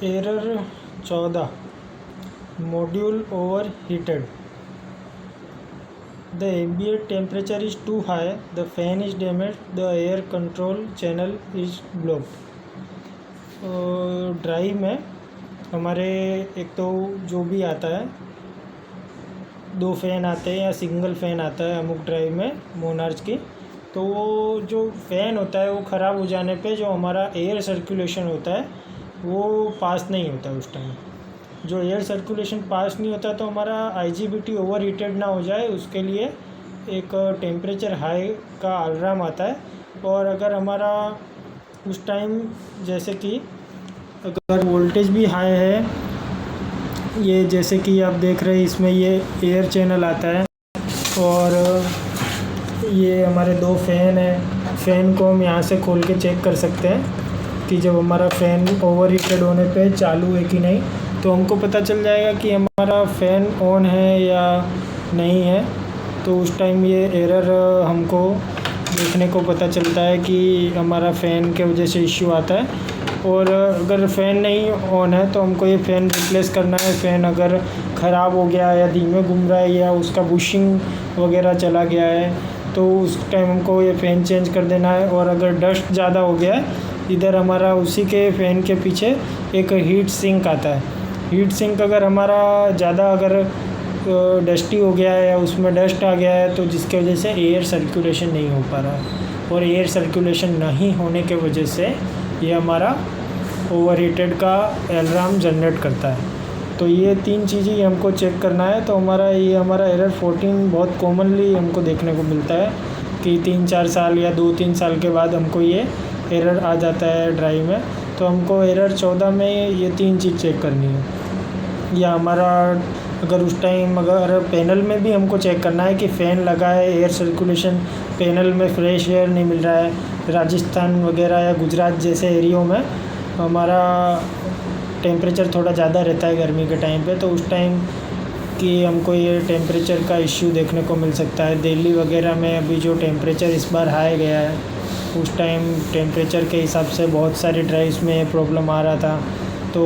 Error 14 module over heated the ambient temperature is too high, the fan is damaged, the air control channel is blocked। Drive में हमारे एक तो जो भी आता है, दो फ़ैन आते हैं या सिंगल फ़ैन आता है अमुक ड्राइव में मोनार्च की। तो वो जो फ़ैन होता है वो ख़राब हो जाने पे जो हमारा एयर सर्कुलेशन होता है वो पास नहीं होता है। उस टाइम जो एयर सर्कुलेशन पास नहीं होता तो हमारा IGBT ओवर हीटेड ना हो जाए, उसके लिए एक टेम्परेचर हाई का अलार्म आता है। और अगर हमारा उस टाइम जैसे कि अगर वोल्टेज भी हाई है, ये जैसे कि आप देख रहे हैं इसमें ये एयर चैनल आता है और ये हमारे दो फ़ैन हैं। फ़ैन को हम यहाँ से खोल के चेक कर सकते हैं कि जब हमारा फ़ैन ओवर हीटेड होने पे चालू है कि नहीं, तो हमको पता चल जाएगा कि हमारा फ़ैन ऑन है या नहीं है। तो उस टाइम ये एरर हमको देखने को पता चलता है कि हमारा फ़ैन के वजह से इश्यू आता है। और अगर फ़ैन नहीं ऑन है तो हमको ये फ़ैन रिप्लेस करना है। फ़ैन अगर ख़राब हो गया या धीमे घूम रहा है या उसका बुशिंग वगैरह चला गया है तो उस टाइम हमको ये फ़ैन चेंज कर देना है। और अगर डस्ट ज़्यादा हो गया है, इधर हमारा उसी के फ़ैन के पीछे एक हीट सिंक आता है। हीट सिंक अगर हमारा ज़्यादा अगर डस्टी हो गया है या उसमें डस्ट आ गया है तो जिसके वजह से एयर सर्कुलेशन नहीं हो पा रहा है, और एयर सर्कुलेशन नहीं होने के वजह से ये हमारा ओवर हीटेड का अलार्म जनरेट करता है। तो ये तीन चीज़ें हमको चेक करना है। तो हमारा एरर 14 बहुत कॉमनली हमको देखने को मिलता है कि 3-4 साल या 2-3 साल के बाद हमको ये एरर आ जाता है ड्राइव में। तो हमको एरर 14 में ये तीन चीज़ चेक करनी है। या हमारा अगर उस टाइम अगर पैनल में भी हमको चेक करना है कि फ़ैन लगा है, एयर सर्कुलेशन पैनल में फ्रेश एयर नहीं मिल रहा है। राजस्थान वगैरह या गुजरात जैसे एरियो में हमारा टेम्परेचर थोड़ा ज़्यादा रहता है गर्मी के टाइम पे, तो उस टाइम कि हमको ये टेम्परेचर का इश्यू देखने को मिल सकता है। दिल्ली वगैरह में अभी जो टेम्परेचर इस बार हाई गया है, उस टाइम टेम्परेचर के हिसाब से बहुत सारी ड्राइव्स में प्रॉब्लम आ रहा था। तो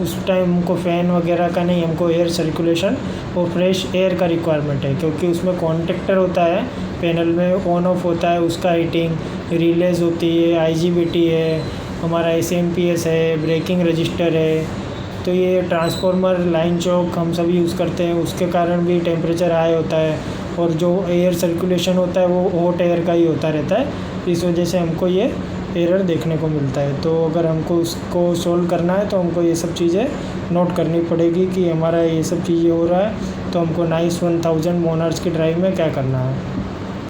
उस टाइम हमको फ़ैन वगैरह का नहीं, हमको एयर सर्कुलेशन और फ्रेश एयर का रिक्वायरमेंट है, क्योंकि उसमें कॉन्टेक्टर होता है पैनल में, ऑन ऑफ होता है उसका हीटिंग, रिलेज होती है, IGBT है, हमारा SMP है, ब्रेकिंग रजिस्टर है। तो ये ट्रांसफार्मर लाइन चौक हम सभी यूज़ करते हैं, उसके कारण भी टेम्परेचर हाई होता है। और जो एयर सर्कुलेशन होता है वो हॉट एयर का ही होता रहता है, इस वजह से हमको ये एरर देखने को मिलता है। तो अगर हमको उसको सोल्व करना है तो हमको ये सब चीज़ें नोट करनी पड़ेगी कि हमारा ये सब चीज़ें हो रहा है, तो हमको नाइस 1000 मोनार्च की ड्राइव में क्या करना है।